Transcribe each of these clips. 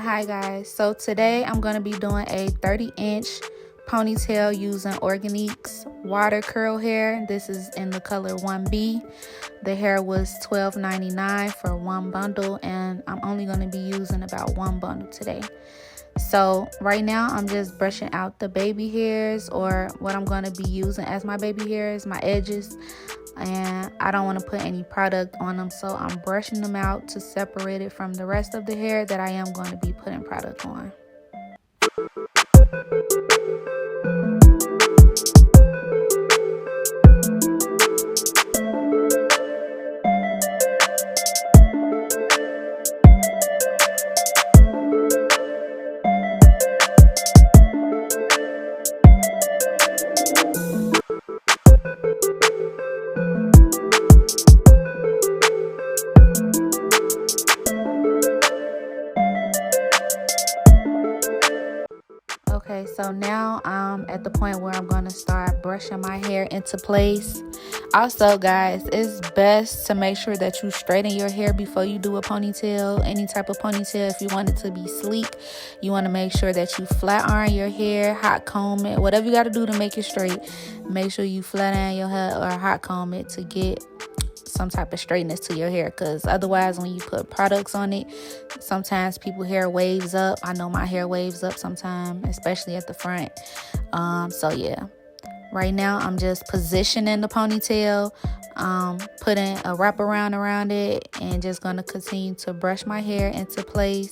Hi guys, so today I'm going to be doing a 30-inch ponytail using Organique's water curl hair. This is in the color 1B. The hair was $12.99 for one bundle, and I'm only going to be using about one bundle today. So right now I'm just brushing out the baby hairs, or what I'm going to be using as my baby hairs, my edges. And I don't want to put any product on them, so I'm brushing them out to separate it from the rest of the hair that I am going to be putting product on. Okay, so now I'm at the point where I'm going to start brushing my hair into place. Also, guys, it's best to make sure that you straighten your hair before you do a ponytail. Any type of ponytail, if you want it to be sleek, you want to make sure that you flat iron your hair, hot comb it, whatever you got to do to make it straight. Make sure you flat iron your hair or hot comb it to get some type of straightness to your hair, because otherwise when you put products on it, sometimes people's hair waves up. I know my hair waves up sometimes, especially at the front. So yeah, right now I'm just positioning the ponytail, putting a wraparound around it, and just going to continue to brush my hair into place.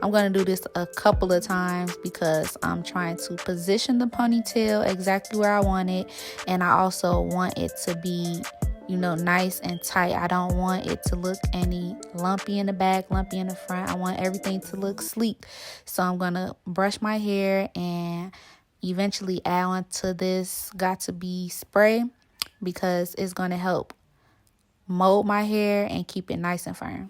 I'm going to do this a couple of times because I'm trying to position the ponytail exactly where I want it, and I also want it to be, you know, nice and tight. I don't want it to look any lumpy in the back, lumpy in the front. I want everything to look sleek. So I'm going to brush my hair and eventually add on to this got to be spray, because it's going to help mold my hair and keep it nice and firm.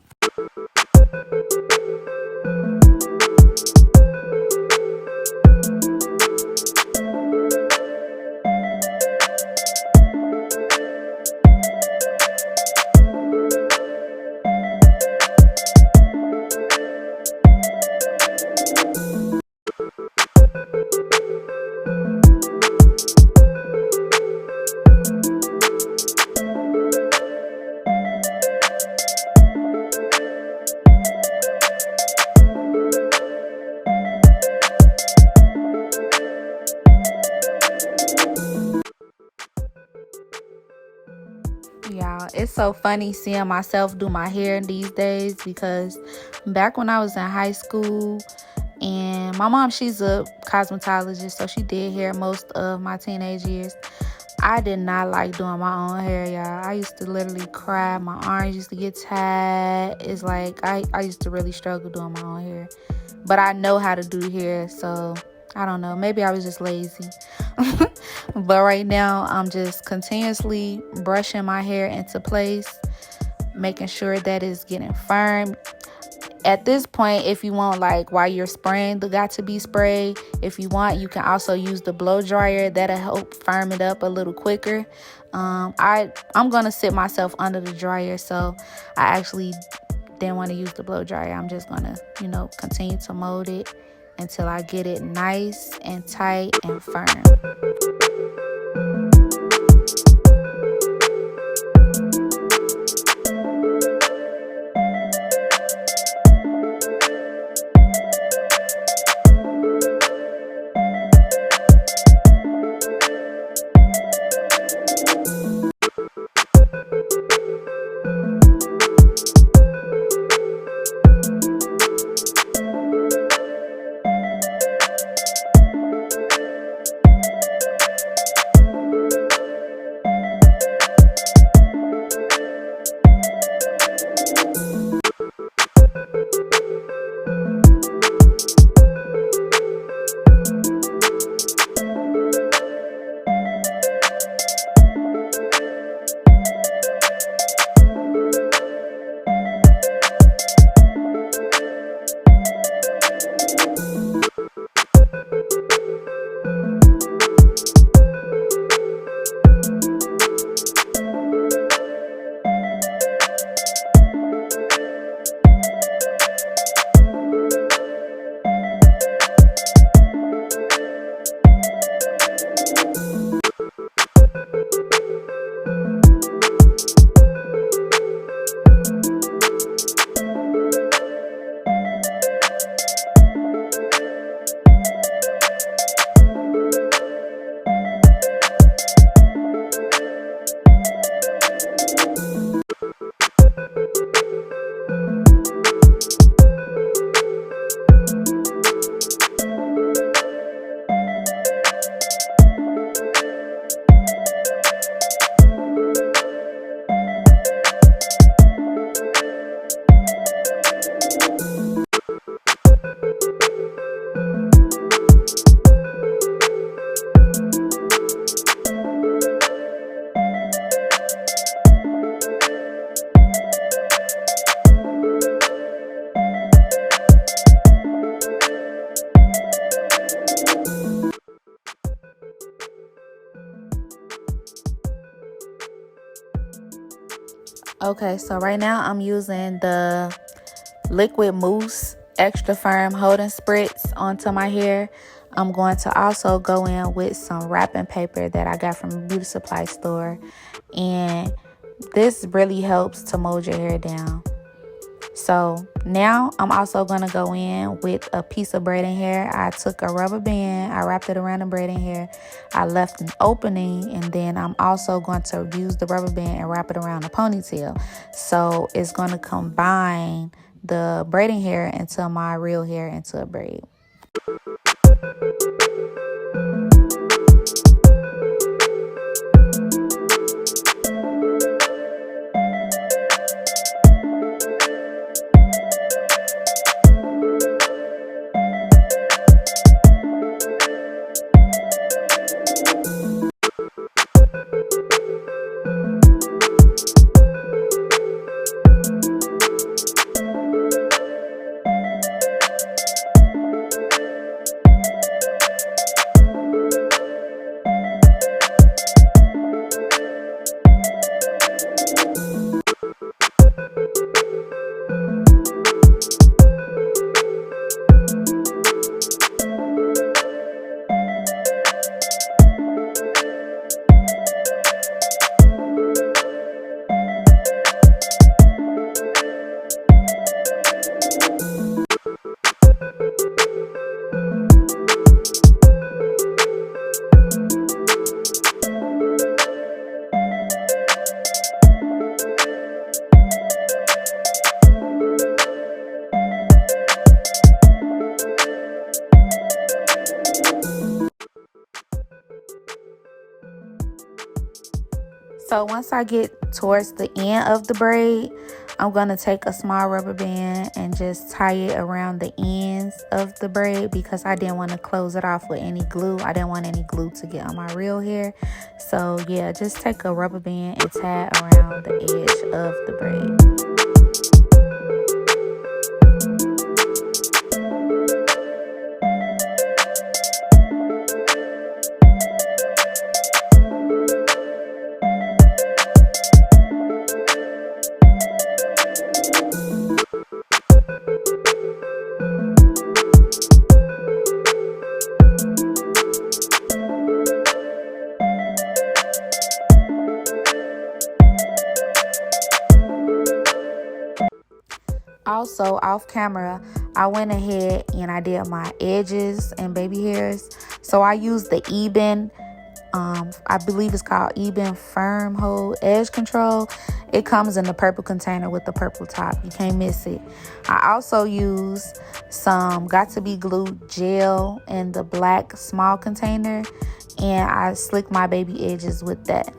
Y'all, it's so funny seeing myself do my hair these days, because back when I was in high school, and my mom, she's a cosmetologist, so she did hair most of my teenage years. I did not like doing my own hair, y'all. I used to literally cry. My arms used to get tired. It's like I used to really struggle doing my own hair. But I know how to do hair, so I don't know. Maybe I was just lazy. But right now, I'm just continuously brushing my hair into place, making sure that it's getting firm. At this point, if you want, like, while you're spraying the got to be spray, if you want, you can also use the blow dryer. That'll help firm it up a little quicker. I'm gonna sit myself under the dryer, so I actually didn't want to use the blow dryer. I'm just gonna, you know, continue to mold it until I get it nice and tight and firm. Okay, so right now I'm using the liquid mousse extra firm holding spritz onto my hair. I'm going to also go in with some wrapping paper that I got from a beauty supply store, and this really helps to mold your hair down. So now I'm also going to go in with a piece of braiding hair. I took a rubber band, I wrapped it around the braiding hair, I left an opening, and then I'm also going to use the rubber band and wrap it around the ponytail. So it's going to combine the braiding hair into my real hair into a braid. So once I get towards the end of the braid, I'm going to take a small rubber band and just tie it around the ends of the braid because I didn't want to close it off with any glue. I didn't want any glue to get on my real hair. So yeah, just take a rubber band and tie it around the edge of the braid. Also, off camera, I went ahead and I did my edges and baby hairs. So I used the Eben, I believe it's called Eben Firm Hold Edge Control. It comes in the purple container with the purple top. You can't miss it. I also used some Got To Be Glue gel in the black small container, and I slicked my baby edges with that.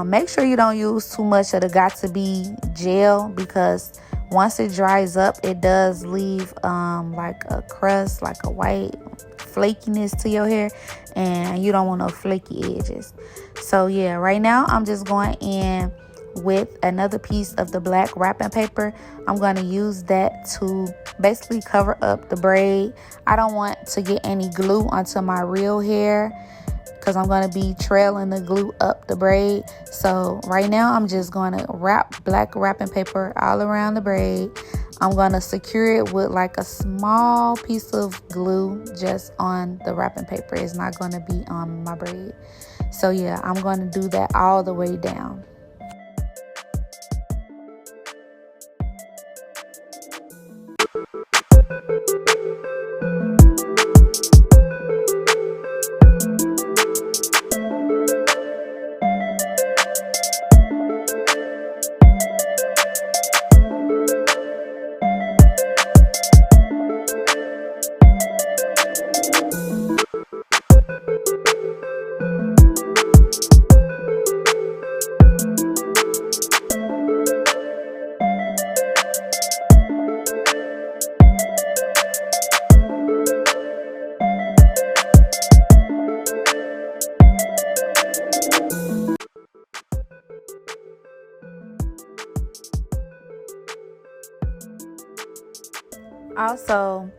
Make sure you don't use too much of the Got To Be gel because once it dries up, it does leave like a crust, like a white flakiness to your hair, and you don't want no flaky edges. So yeah, right now I'm just going in with another piece of the black wrapping paper. I'm going to use that to basically cover up the braid. I don't want to get any glue onto my real hair because I'm going to be trailing the glue up the braid. So right now I'm just going to wrap black wrapping paper all around the braid. I'm going to secure it with like a small piece of glue just on the wrapping paper. It's not going to be on my braid. So yeah, I'm going to do that all the way down. Also,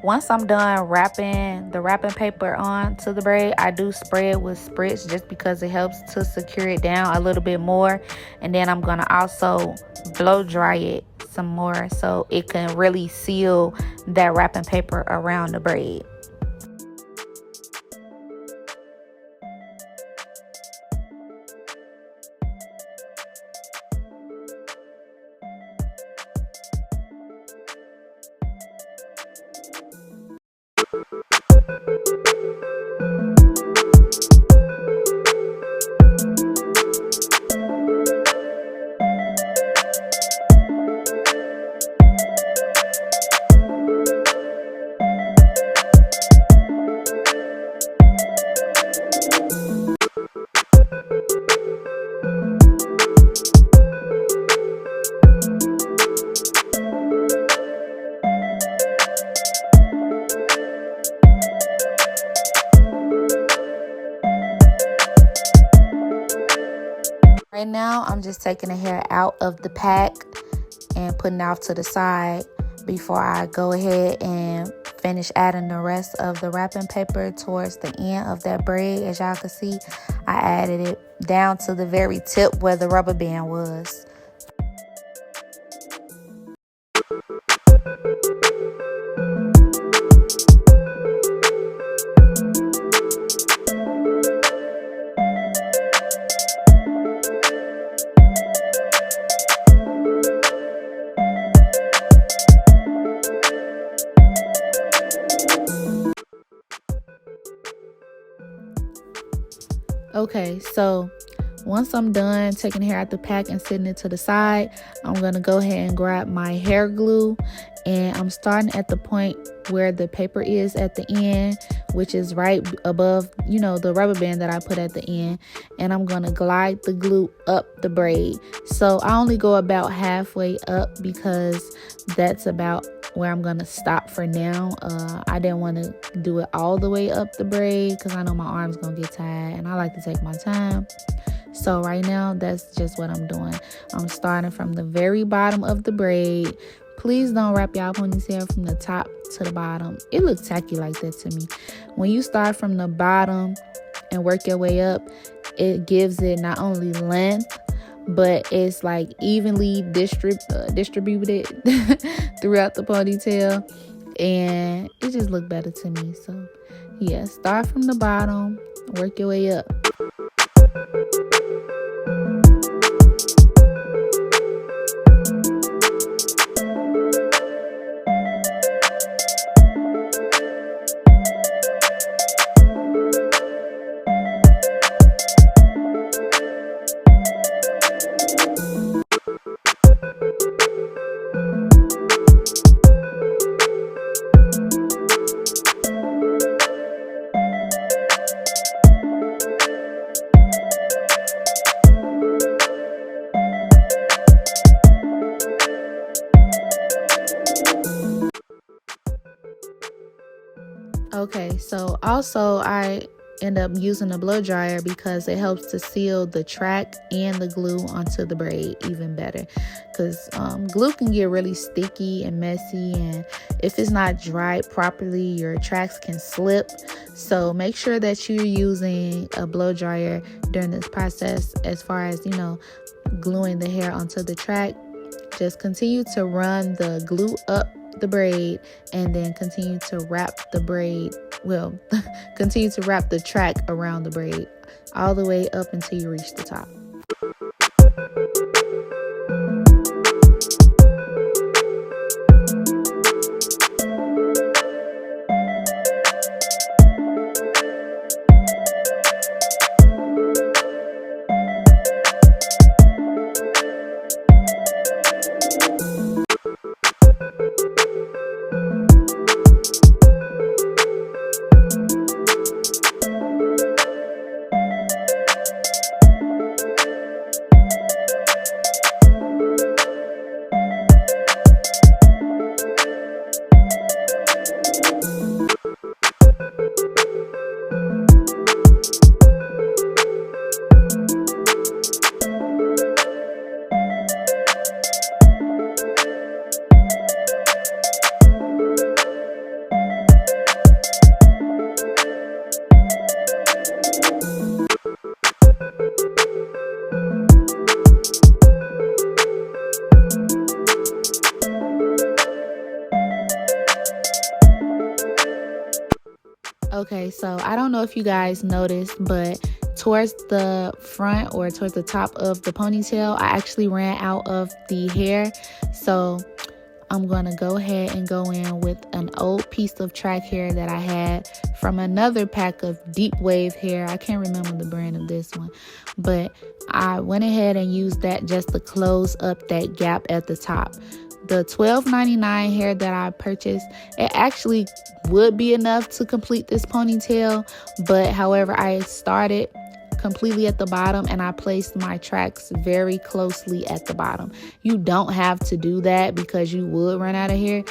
Once I'm done wrapping the wrapping paper onto the braid, I do spray it with spritz just because it helps to secure it down a little bit more. And then I'm gonna also blow dry it some more so it can really seal that wrapping paper around the braid. Right now, I'm just taking the hair out of the pack and putting it off to the side before I go ahead and finish adding the rest of the wrapping paper towards the end of that braid. As y'all can see, I added it down to the very tip where the rubber band was. Okay, so once I'm done taking hair out the pack and setting it to the side, I'm going to go ahead and grab my hair glue, and I'm starting at the point where the paper is at the end, which is right above, the rubber band that I put at the end, and I'm going to glide the glue up the braid. So I only go about halfway up because that's about where I'm gonna stop for now. I didn't want to do it all the way up the braid because I know my arm's gonna get tired and I like to take my time. So right now, that's just what I'm doing. I'm starting from the very bottom of the braid. Please don't wrap y'all ponytail from the top to the bottom. It looks tacky like that to me. When you start from the bottom and work your way up, it gives it not only length, but it's like evenly distributed throughout the ponytail, and it just looked better to me. So yeah, start from the bottom, work your way up. Okay, so also I end up using a blow dryer because it helps to seal the track and the glue onto the braid even better, because glue can get really sticky and messy, and if it's not dried properly, your tracks can slip. So make sure that you're using a blow dryer during this process as far as gluing the hair onto the track. Just continue to run the glue up the braid and then continue to wrap the braid, continue to wrap the track around the braid all the way up until you reach the top. Okay, so I don't know if you guys noticed, but towards the front or towards the top of the ponytail, I actually ran out of the hair. So I'm going to go ahead and go in with an old piece of track hair that I had from another pack of deep wave hair. I can't remember the brand of this one, but I went ahead and used that just to close up that gap at the top. The $12.99 hair that I purchased, it actually would be enough to complete this ponytail, but however, I started completely at the bottom and I placed my tracks very closely at the bottom. You don't have to do that because you would run out of hair,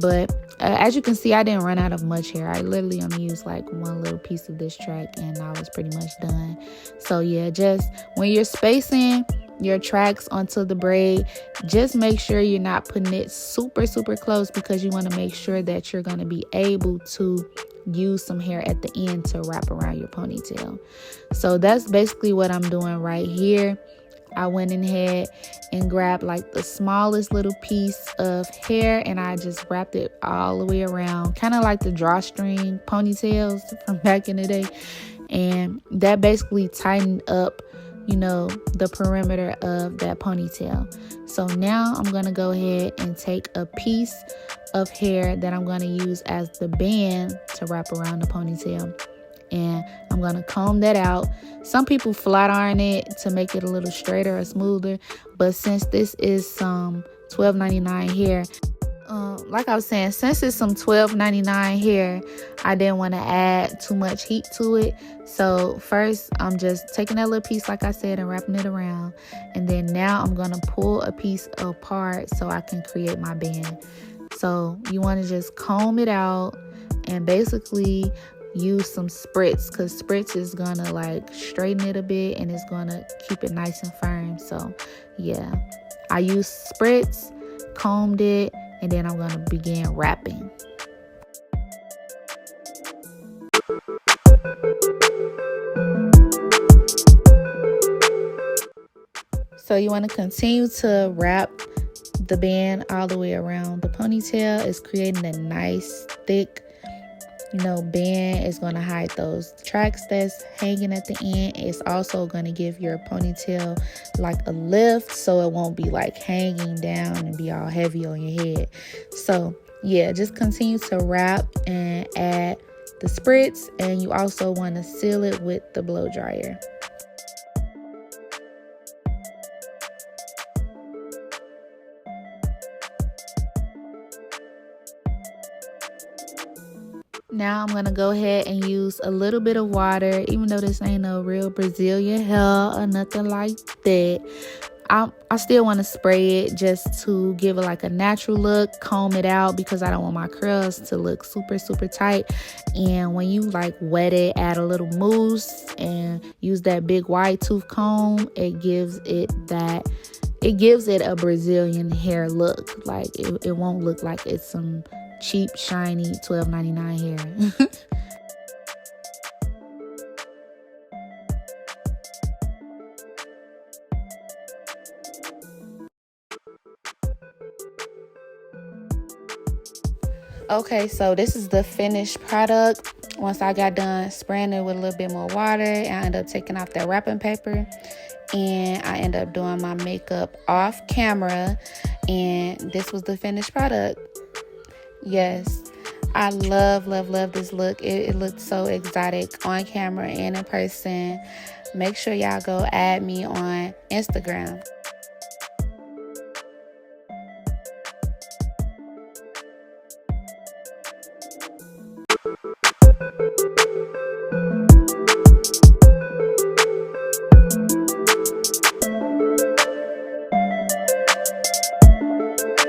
but as you can see, I didn't run out of much hair. I literally only used like one little piece of this track and I was pretty much done. So yeah, just when you're spacing your tracks onto the braid, just make sure you're not putting it super close, because you want to make sure that you're going to be able to use some hair at the end to wrap around your ponytail. So that's basically what I'm doing right here. I went ahead and grabbed like the smallest little piece of hair and I just wrapped it all the way around, kind of like the drawstring ponytails from back in the day, and that basically tightened up, you know, the perimeter of that ponytail. So now I'm going to go ahead and take a piece of hair that I'm going to use as the band to wrap around the ponytail, and I'm going to comb that out. Some people flat iron it to make it a little straighter or smoother, but since this is some $12.99 hair, like I was saying, since it's some $12.99 hair, I didn't want to add too much heat to it. So first, I'm just taking that little piece, like I said, and wrapping it around. And then now I'm going to pull a piece apart so I can create my band. So you want to just comb it out and basically use some spritz, because spritz is going to like straighten it a bit and it's going to keep it nice and firm. So yeah, I used spritz, combed it, and then I'm going to begin wrapping. So you want to continue to wrap the band all the way around the ponytail. It's creating a nice thick, you know, band. Is going to hide those tracks that's hanging at the end. It's also going to give your ponytail like a lift, so it won't be like hanging down and be all heavy on your head. So yeah, just continue to wrap and add the spritz, and you also want to seal it with the blow dryer. Now I'm going to go ahead and use a little bit of water, even though this ain't no real Brazilian hair or nothing like that. I still want to spray it just to give it like a natural look, comb it out because I don't want my curls to look super tight. And when you like wet it, add a little mousse and use that big wide tooth comb, it gives it a Brazilian hair look. Like it won't look like it's some cheap, shiny $12.99 hair. Okay, so this is the finished product. Once I got done spraying it with a little bit more water, I ended up taking off that wrapping paper and I ended up doing my makeup off camera, and this was the finished product. Yes, I love this look. It looked so exotic on camera and in person. Make sure y'all go add me on Instagram.